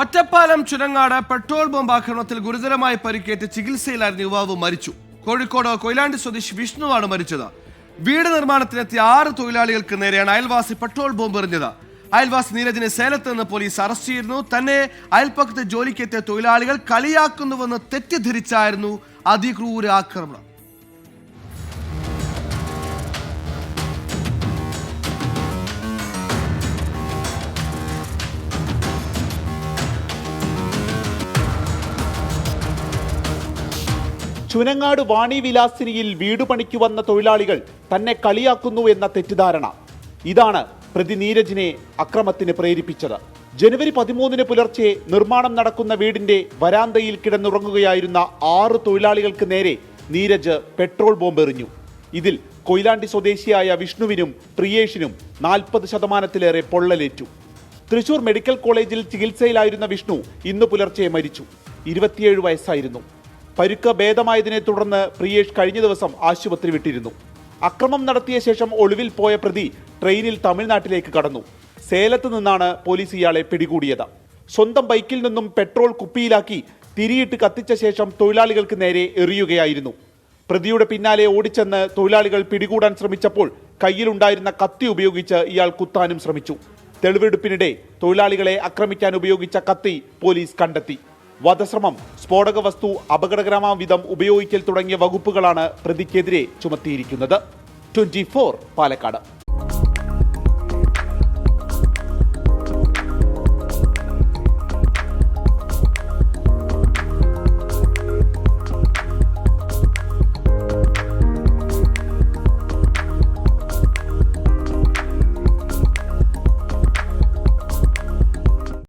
Ottapalam Churangad petrol bomb ആക്രമണത്തിൽ ഗുരുതരമായി പരിക്കേറ്റ് ചികിത്സയിലായിരുന്ന യുവാവ് മരിച്ചു. കോഴിക്കോട് കൊയിലാണ്ടി സ്വദേശി വിഷ്ണുവാണ് മരിച്ചത്. വീട് നിർമ്മാണത്തിനെത്തിയ 6 തൊഴിലാളികൾക്ക് നേരെയാണ് അയൽവാസി പെട്രോൾ ബോംബ് എറിഞ്ഞത്. അയൽവാസി നീരജിനെ സേലത്ത് നിന്ന് പോലീസ് അറസ്റ്റ് ചെയ്തിരുന്നു. തന്നെ അയൽപ്പക്കത്ത് ജോലിക്കെത്തിയ തൊഴിലാളികൾ കളിയാക്കുന്നുവെന്ന് തെറ്റിദ്ധരിച്ചായിരുന്നു അതിക്രൂര ആക്രമണം. ചുനങ്ങാട് വാണി വിലാസിനിയിൽ വീട് പണിക്ക് വന്ന തൊഴിലാളികൾ തന്നെ കളിയാക്കുന്നു എന്ന തെറ്റിദ്ധാരണ. ഇതാണ് പ്രതി നീരജിനെ അക്രമത്തിന് പ്രേരിപ്പിച്ചത്. ജനുവരി 13 പുലർച്ചെ നിർമ്മാണം നടക്കുന്ന വീടിന്റെ വരാന്തയിൽ കിടന്നുറങ്ങുകയായിരുന്ന 6 തൊഴിലാളികൾക്ക് നേരെ നീരജ് പെട്രോൾ ബോംബ് എറിഞ്ഞു. ഇതിൽ കൊയിലാണ്ടി സ്വദേശിയായ വിഷ്ണുവിനും പ്രിയേഷിനും 40% പൊള്ളലേറ്റു. തൃശൂർ മെഡിക്കൽ കോളേജിൽ ചികിത്സയിലായിരുന്ന വിഷ്ണു ഇന്ന് പുലർച്ചെ മരിച്ചു. 27 വയസ്സായിരുന്നു. പരുക്ക് ഭേദമായതിനെ തുടർന്ന് പ്രിയേഷ് കഴിഞ്ഞ ദിവസം ആശുപത്രി വിട്ടിരുന്നു. അക്രമം നടത്തിയ ശേഷം ഒളിവിൽ പോയ പ്രതി ട്രെയിനിൽ തമിഴ്നാട്ടിലേക്ക് കടന്നു. സേലത്ത് നിന്നാണ് പോലീസ് ഇയാളെ പിടികൂടിയത്. സ്വന്തം ബൈക്കിൽ നിന്നും പെട്രോൾ കുപ്പിയിലാക്കി തിരിയിട്ട് കത്തിച്ച ശേഷം തൊഴിലാളികൾക്ക് നേരെ എറിയുകയായിരുന്നു. പ്രതിയുടെ പിന്നാലെ ഓടിച്ചെന്ന് തൊഴിലാളികൾ പിടികൂടാൻ ശ്രമിച്ചപ്പോൾ കയ്യിലുണ്ടായിരുന്ന കത്തി ഉപയോഗിച്ച് ഇയാൾ കുത്താനും ശ്രമിച്ചു. തെളിവെടുപ്പിനിടെ തൊഴിലാളികളെ ആക്രമിക്കാൻ ഉപയോഗിച്ച കത്തി പോലീസ് കണ്ടെത്തി. വധശ്രമം, സ്ഫോടക വസ്തു അപകടകരമാം വിധം ഉപയോഗിക്കൽ തുടങ്ങിയ വകുപ്പുകളാണ് പ്രതിക്കെതിരെ ചുമത്തിയിരിക്കുന്നത്. 24 പാലക്കാട്.